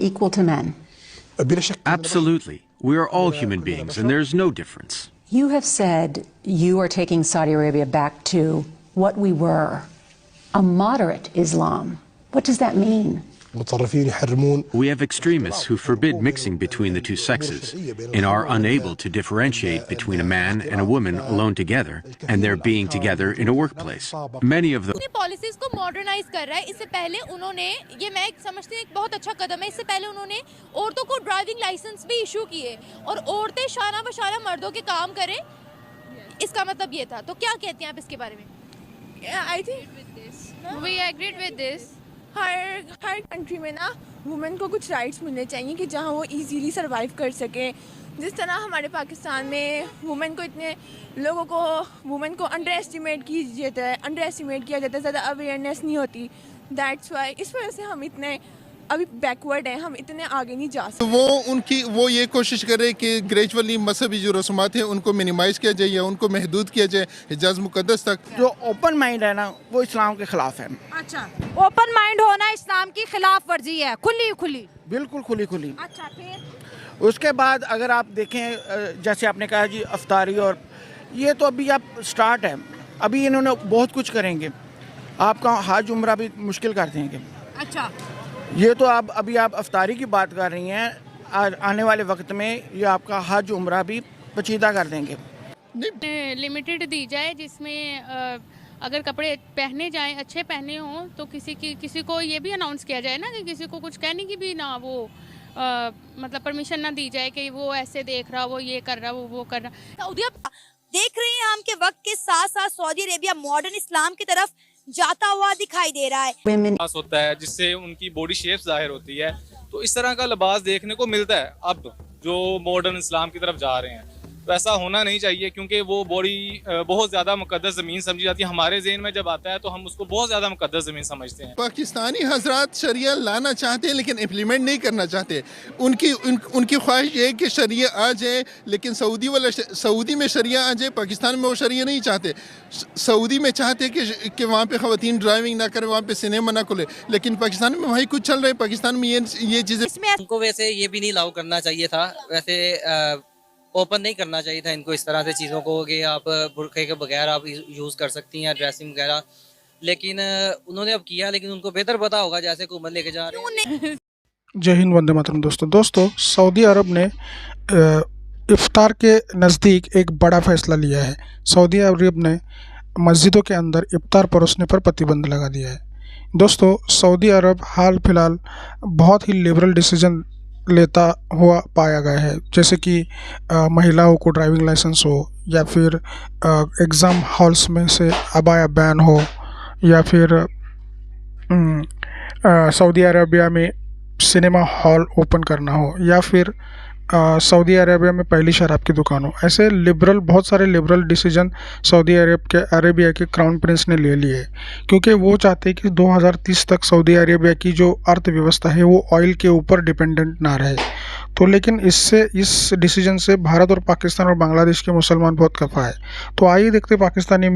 equal to men? Absolutely. We are all human beings, and there's no difference. You have said you are taking Saudi Arabia back to what we were, a moderate Islam. What does that mean? We have extremists who forbid mixing between the two sexes and are unable to differentiate between a man and a woman alone together and their being together in a workplace. Many of the policies को modernise कर रहा है। इससे पहले उन्होंने, ये मैं समझती हूँ एक बहुत अच्छा कदम है, इससे पहले उन्होंने औरतों को ड्राइविंग लाइसेंस भी इशू किए और औरतें शाना बशाना मर्दों के काम करें, इसका मतलब ये था। तो क्या कहते हैं आप इसके बारे में? I think we agreed with this. हर कंट्री में ना वुमेन को कुछ राइट्स मिलने चाहिए कि जहाँ वो इजीली सरवाइव कर सके। जिस तरह हमारे पाकिस्तान में वुमेन को इतने लोगों को वुमेन को अंडर एस्टिमेट किया जाता है, ज़्यादा अवेयरनेस नहीं होती। दैट्स वाई इस वजह से हम इतने अभी बैकवर्ड हैं, हम इतने आगे नहीं जा सकते। वो ये कोशिश करे कि ग्रेजुअली मजहबी जो रस्मात हैं उनको मिनिमाइज़ किया जाए या उनको महदूद किया जाए हिजाज मुकद्दस तक। जो ओपन माइंड है ना वो इस्लाम के खिलाफ है। अच्छा, ओपन माइंड होना इस्लाम की खिलाफ वर्जी है, खुली बिल्कुल खुली। अच्छा, फिर उसके बाद अगर आप देखें, जैसे आपने कहा जी अफ्तारी, और ये तो अभी आप स्टार्ट है, अभी इन्होंने बहुत कुछ करेंगे, आपका हज उम्रा भी मुश्किल कर देंगे। अच्छा, ये तो आप अभी आप अफ्तारी की बात कर रही हैं, आने वाले वक्त में ये आपका हज उम्रा भी पेचीदा कर देंगे। लिमिटेड दी जाए जिसमें अगर कपड़े पहने जाएं, अच्छे पहने हों, तो किसी को ये भी अनाउंस किया जाए ना कि किसी को कुछ कहने की भी ना वो मतलब परमिशन ना दी जाए कि वो ऐसे देख रहा, वो ये कर रहा, वो कर रहा। देख रहे हैं हम के वक्त के साथ साथ सऊदी अरेबिया मॉडर्न इस्लाम की तरफ जाता हुआ दिखाई दे रहा है। लिबास होता है जिससे उनकी बॉडी शेप जाहिर होती है, तो इस तरह का लिबास देखने को मिलता है अब जो मॉडर्न इस्लाम की तरफ जा रहे हैं। तो ऐसा होना नहीं चाहिए क्योंकि वो बॉडी बहुत ज़्यादा मुकद्दस ज़मीन समझी जाती है। हमारे ज़हन में जब आता है तो हम उसको बहुत ज़्यादा मुकद्दस ज़मीन समझते हैं। पाकिस्तानी हजरात शरिया लाना चाहते हैं लेकिन इम्प्लीमेंट नहीं करना चाहते। उनकी ख्वाहिश ये है कि शरिया आ जाए, लेकिन सऊदी में शरिया आ जाए, पाकिस्तान में वो शरिया नहीं चाहते। सऊदी में चाहते कि वहाँ पे ख़वातीन ड्राइविंग ना करें, वहाँ पे सिनेमा ना खुले, लेकिन पाकिस्तान में वही कुछ चल रहा है। पाकिस्तान में ये चीज़ें उनको वैसे ये भी नहीं अलाउ करना चाहिए था, वैसे ओपन नहीं करना चाहिए था इनको इस तरह से चीज़ों को कि आप बुरखे के बगैर आप यूज़ कर सकती हैं ड्रेसिंग वगैरह, लेकिन उन्होंने अब किया, लेकिन उनको बेहतर पता होगा जैसे हुकूमत लेके जा रहे हैं। जय हिंद, वंदे मातरम। दोस्तों सऊदी अरब ने इफ्तार के नज़दीक एक बड़ा फैसला लिया है। सऊदी अरब ने मस्जिदों के अंदर इफ्तार परोसने पर प्रतिबंध लगा दिया है। दोस्तों सऊदी अरब हाल फिलहाल बहुत ही लिबरल डिसीजन लेता हुआ पाया गया है, जैसे कि महिलाओं को ड्राइविंग लाइसेंस हो, या फिर एग्ज़ाम हॉल्स में से अबाया बैन हो, या फिर सऊदी अरेबिया में सिनेमा हॉल ओपन करना हो, या फिर सऊदी अरेबिया में पहली शराब की दुकान हो। ऐसे बहुत सारे लिबरल डिसीजन सऊदी अरेबिया के क्राउन प्रिंस ने ले लिए, क्योंकि वो चाहते हैं कि 2030 तक सऊदी अरेबिया की जो अर्थव्यवस्था है वो ऑयल के ऊपर डिपेंडेंट ना रहे। तो लेकिन इस डिसीजन से भारत और पाकिस्तान और बांग्लादेश के मुसलमान बहुत खफा है। तो आइए देखते पाकिस्तानी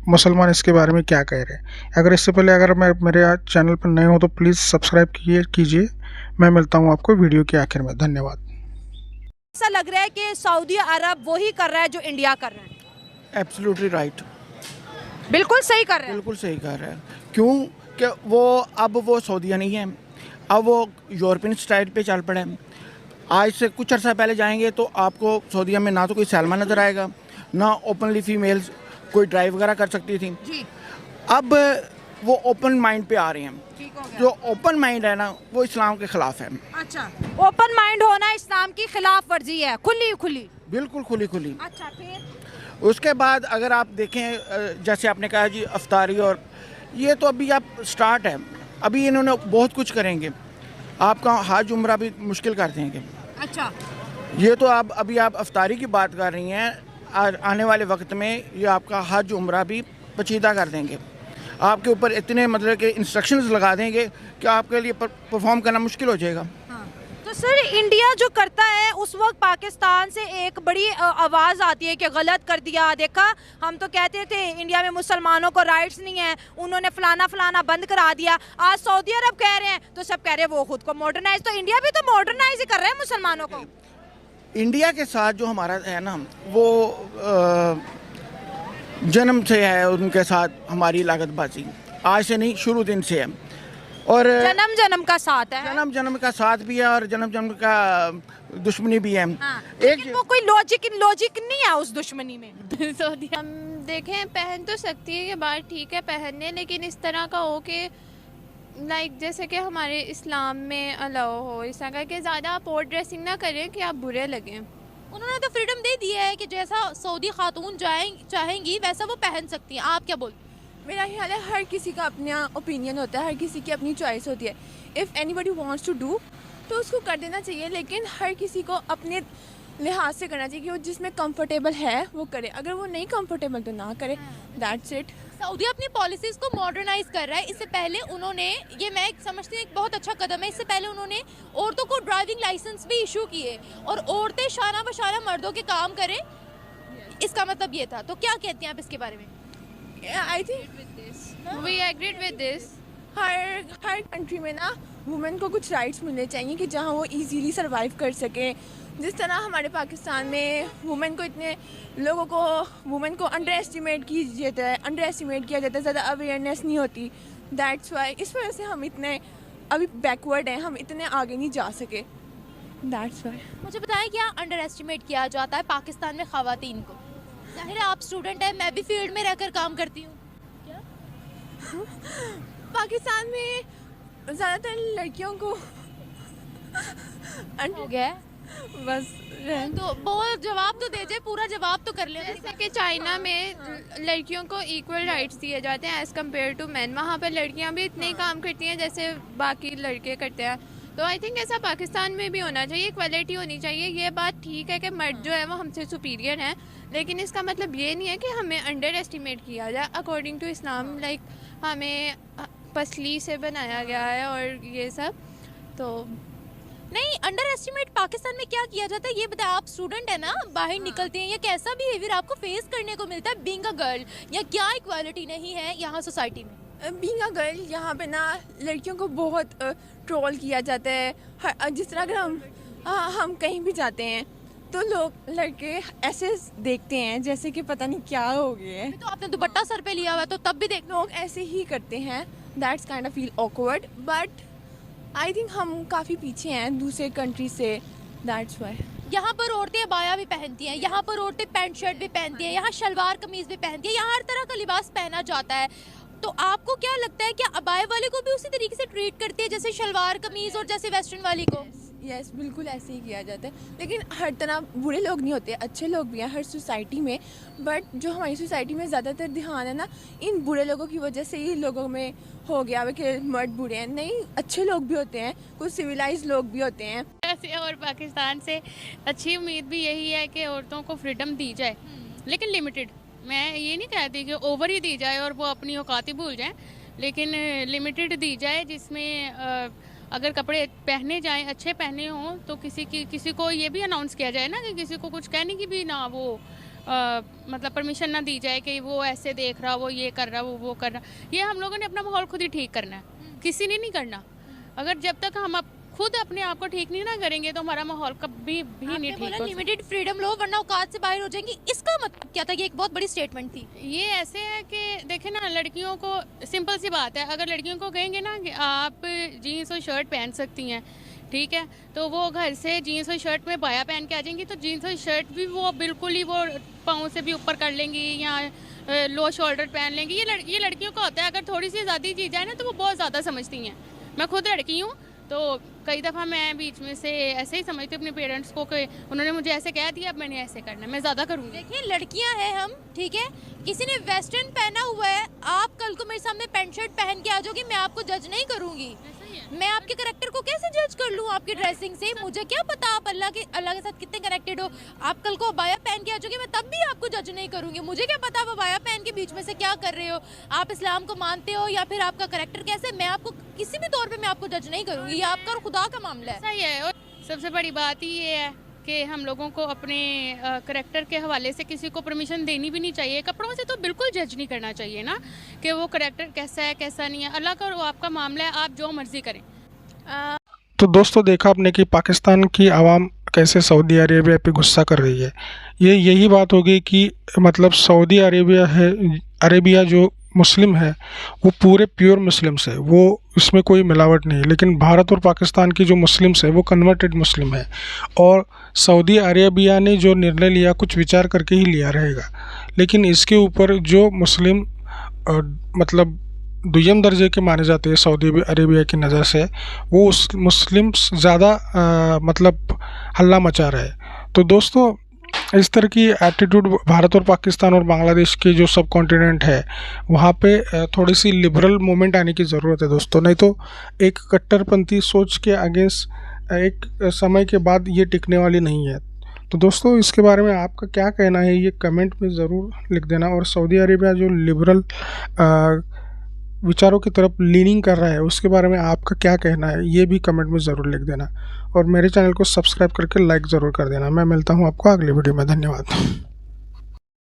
मुसलमान इसके बारे में क्या कह रहे हैं। अगर इससे पहले अगर मैं मेरे चैनल पर नए हो तो प्लीज़ सब्सक्राइब कीजिए। मैं मिलता हूँ आपको वीडियो के आखिर में। धन्यवाद। ऐसा लग रहा है कि सऊदी अरब वही कर रहा है जो इंडिया कर रहा है। एब्सोल्युटली राइट, बिल्कुल सही कर रहा है। बिल्कुल सही कर रहा है। क्यों कि वो सऊदीया नहीं है, अब वो यूरोपियन स्टाइल पे चल पड़े। आज से कुछ अर्सा पहले जाएंगे तो आपको सऊदीया में ना तो कोई सैलमा नज़र आएगा, ना ओपनली फीमेल्स कोई ड्राइव वगैरह कर सकती थी जी। अब वो ओपन माइंड पे आ रहे हैं। जो ओपन माइंड है ना वो इस्लाम के खिलाफ है। अच्छा, ओपन माइंड होना इस्लाम की खिलाफ वर्जी है, खुली बिल्कुल खुली। अच्छा, फिर उसके बाद अगर आप देखें, जैसे आपने कहा जी अफ्तारी, और ये तो अभी आप स्टार्ट है, अभी इन्होंने बहुत कुछ करेंगे, आपका हज उम्रा भी मुश्किल कर देंगे। अच्छा, ये तो अभी आप अफ्तारी की बात कर रही हैं, आने वाले वक्त में ये आपका हज उम्रा भी पेचीदा कर देंगे। आपके ऊपर इतने मतलब कि इंस्ट्रक्शंस लगा देंगे कि आपके लिए परफॉर्म करना मुश्किल हो जाएगा। हाँ। तो सर इंडिया जो करता है उस वक्त पाकिस्तान से एक बड़ी आवाज़ आती है कि गलत कर दिया, देखा हम तो कहते थे इंडिया में मुसलमानों को राइट्स नहीं है, उन्होंने फलाना फलाना बंद करा दिया। आज सऊदी अरब कह रहे हैं तो सब कह रहे हैं वो खुद को मॉडर्नाइज, तो इंडिया भी तो मॉडर्नाइज ही कर रहे हैं मुसलमानों को। इंडिया के साथ जो हमारा है ना, वो जन्म से है, उनके साथ हमारी लागतबाजी आज से नहीं, शुरू दिन से है। और जन्म का साथ है, जन्म का साथ भी है और जन्म का दुश्मनी भी है। हाँ, लेकिन वो कोई लॉजिक नहीं है उस दुश्मनी में। सऊदी हम देखें पहन तो सकती है ये बात ठीक है पहनने, लेकिन इस तरह का हो कि लाइक जैसे कि हमारे इस्लाम में अलाउ हो इस तरह का कि ज़्यादा आप ओवर ड्रेसिंग ना करें कि आप बुरे लगें। उन्होंने तो फ्रीडम दे दी है कि जैसा सऊदी खातून चाहेंगी वैसा वो पहन सकती हैं। आप क्या बोलते हैं? मेरा ख्याल है हर किसी का अपना ओपिनियन होता है, हर किसी की अपनी चॉइस होती है। If anybody wants to do तो उसको कर देना चाहिए, लेकिन हर किसी को अपने लिहाज से करना चाहिए कि वो जिसमें कंफर्टेबल है वो करे, अगर वो नहीं कंफर्टेबल तो ना करे, दैट्स इट। सऊदी अपनी पॉलिसीज़ को मॉडर्नाइज कर रहा है। इससे पहले उन्होंने, ये मैं समझती हूँ एक बहुत अच्छा कदम है, इससे पहले उन्होंने औरतों को ड्राइविंग लाइसेंस भी इशू किए और औरतें शाना बशाना मर्दों के काम करें, इसका मतलब ये था। तो क्या कहती हैं आप इसके बारे में? I think we agreed with this. हर कंट्री में ना वुमेन को कुछ राइट्स मिलने चाहिए कि जहाँ वो इजीली सरवाइव कर सके। जिस तरह हमारे पाकिस्तान में वुमेन को अंडर एस्टिमेट किया जाता है, ज़्यादा अवेयरनेस नहीं होती। दैट्स वाई इस वजह से हम इतने अभी बैकवर्ड हैं, हम इतने आगे नहीं जा सके। That's why. मुझे बताएं क्या अंडर एस्टिमेट किया जाता है पाकिस्तान में ख़वातीन को? जाहिर है आप स्टूडेंट हैं, मैं भी फील्ड में रहकर काम करती हूँ। पाकिस्तान में ज़्यादातर लड़कियों को हो गया बस तो बहुत जवाब तो दीजिए, पूरा जवाब तो कर ले। जैसे कि चाइना में लड़कियों को इक्वल राइट्स दिए जाते हैं एज़ कम्पेयर टू मैन। वहाँ पर लड़कियाँ भी इतने ही काम करती हैं जैसे बाकी लड़के करते हैं। तो आई थिंक ऐसा पाकिस्तान में भी होना चाहिए, इक्वलिटी होनी चाहिए। ये बात ठीक है कि मर्द जो है वो हमसे सुपीरियर हैं, लेकिन इसका मतलब ये नहीं है कि हमें अंडर एस्टिमेट किया जाए। अकॉर्डिंग टू इस्लाम लाइक हमें पसली से बनाया गया है और ये सब। तो नहीं, अंडर एस्टिमेट पाकिस्तान में क्या किया जाता है ये बताएं। आप स्टूडेंट है ना, बाहर निकलते हैं, या कैसा बिहेवियर आपको फेस करने को मिलता है बीइंग अ गर्ल, या क्या इक्वालिटी नहीं है यहाँ सोसाइटी में? बीइंग अ गर्ल यहाँ पे ना लड़कियों को बहुत ट्रोल किया जाता है। जिस तरह अगर हम कहीं भी जाते हैं तो लोग लड़के ऐसे देखते हैं जैसे कि पता नहीं क्या हो गया है। तो आपने दुपट्टा सर पे लिया हुआ है तो तब भी देख लोग ऐसे ही करते हैं। That's kind of feel awkward, but I think हम काफ़ी पीछे हैं दूसरे कंट्री से। दैट्स वाई यहाँ पर औरतें अबाया भी पहनती हैं, यहाँ पर औरतें पैंट शर्ट भी पहनती हैं, यहाँ शलवार कमीज भी पहनती हैं, यहाँ हर तरह का लिबास पहना जाता है। तो आपको क्या लगता है कि अबाया वाले को भी उसी तरीके से ट्रीट करते हैं जैसे शलवार कमीज और जैसे वेस्टर्न वाली को? यस, बिल्कुल ऐसे ही किया जाता है। लेकिन हर तरह बुरे लोग नहीं होते, अच्छे लोग भी हैं हर सोसाइटी में। बट जो हमारी सोसाइटी में ज़्यादातर ध्यान है ना इन बुरे लोगों की वजह से ही लोगों में हो गया है कि मर्द बुरे हैं। नहीं, अच्छे लोग भी होते हैं, कुछ सिविलाइज लोग भी होते हैं। और पाकिस्तान से अच्छी उम्मीद भी यही है कि औरतों को फ्रीडम दी जाए, लेकिन लिमिटेड। मैं ये नहीं कहती कि ओवर ही दी जाए और वो अपनी औकात ही भूल जाएं, लेकिन लिमिटेड दी जाए, जिसमें अगर कपड़े पहने जाएं, अच्छे पहने हों, तो किसी को ये भी अनाउंस किया जाए ना कि किसी को कुछ कहने की भी ना वो मतलब परमिशन ना दी जाए कि वो ऐसे देख रहा, वो ये कर रहा, वो कर रहा। ये हम लोगों ने अपना माहौल खुद ही ठीक करना है, किसी ने नहीं करना। अगर जब तक हम खुद अपने आप को ठीक नहीं ना करेंगे तो हमारा माहौल कभी भी नहीं ठीक होगा। लिमिटेड फ्रीडम लो वरना औकात से बाहर हो जाएंगी, इसका मतलब क्या था? ये एक बहुत बड़ी स्टेटमेंट थी। ये ऐसे है कि देखे ना, लड़कियों को सिंपल सी बात है, अगर लड़कियों को कहेंगे ना कि आप जीन्स और शर्ट पहन सकती हैं, ठीक है, तो वो घर से जीन्स और शर्ट में बाया पहन के आ जाएंगी, तो जीन्स और शर्ट भी वो बिल्कुल ही वो पाँव से भी ऊपर कर लेंगी या लो शोल्डर पहन लेंगी। ये लड़कियों का होता है। अगर थोड़ी सी आज़ादी दी जाए ना तो वो बहुत ज़्यादा समझती हैं। मैं खुद लड़की हूँ, तो कई दफ़ा मैं बीच में से ऐसे ही समझती हूँ अपने पेरेंट्स को कि उन्होंने मुझे ऐसे कह दिया, अब मैंने ऐसे करना है, मैं ज़्यादा करूँगी। देखिए, लड़कियाँ हैं हम, ठीक है, किसी ने वेस्टर्न पहना हुआ है, आप कल को मेरे सामने पैंट शर्ट पहन के आ जाओगी, मैं आपको जज नहीं करूँगी। मैं आपके करैक्टर को कैसे जज कर लूँ आपकी ड्रेसिंग से? मुझे क्या पता आप अल्लाह के साथ कितने कनेक्टेड हो। आप कल को अबाया पहन के आ जाओगे, मैं तब भी आपको जज नहीं करूँगी। मुझे क्या पता आप अबाया पहन के बीच में से क्या कर रहे हो, आप इस्लाम को मानते हो या फिर आपका करैक्टर कैसे। मैं आपको किसी भी तौर पे मैं आपको जज नहीं करूँगी, ये आपका और खुदा का मामला है। सही है। और सबसे बड़ी बात ही ये है कि हम लोगों को अपने करैक्टर के हवाले से किसी को परमिशन देनी भी नहीं चाहिए। कपड़ों से तो बिल्कुल जज नहीं करना चाहिए ना कि वो करैक्टर कैसा है कैसा नहीं है। अल्लाह का वो आपका मामला है, आप जो मर्जी करें। तो दोस्तों देखा आपने कि पाकिस्तान की आवाम कैसे सऊदी अरेबिया पे गुस्सा कर रही है। यही बात होगी कि मतलब सऊदी अरेबिया जो मुस्लिम है वो पूरे प्योर मुस्लिम्स है, वो इसमें कोई मिलावट नहीं है। लेकिन भारत और पाकिस्तान की जो मुस्लिम्स है वो कन्वर्टेड मुस्लिम है, और सऊदी अरेबिया ने जो निर्णय लिया कुछ विचार करके ही लिया रहेगा। लेकिन इसके ऊपर जो मुस्लिम मतलब दुय्यम दर्जे के माने जाते हैं सऊदी अरेबिया की नज़र से, वो उस मुस्लिम्स ज़्यादा मतलब हल्ला मचा रहे हैं। तो दोस्तों इस तरह की एटीट्यूड भारत और पाकिस्तान और बांग्लादेश के जो सब कॉन्टिनेंट है वहाँ पे थोड़ी सी लिबरल मूवमेंट आने की ज़रूरत है दोस्तों, नहीं तो एक कट्टरपंथी सोच के अगेंस्ट एक समय के बाद ये टिकने वाली नहीं है। तो दोस्तों इसके बारे में आपका क्या कहना है ये कमेंट में ज़रूर लिख देना, और सऊदी अरेबिया जो लिबरल विचारों की तरफ लीनिंग कर रहा है उसके बारे में आपका क्या कहना है ये भी कमेंट में ज़रूर लिख देना, और मेरे चैनल को सब्सक्राइब करके लाइक ज़रूर कर देना। मैं मिलता हूँ आपको अगली वीडियो में। धन्यवाद।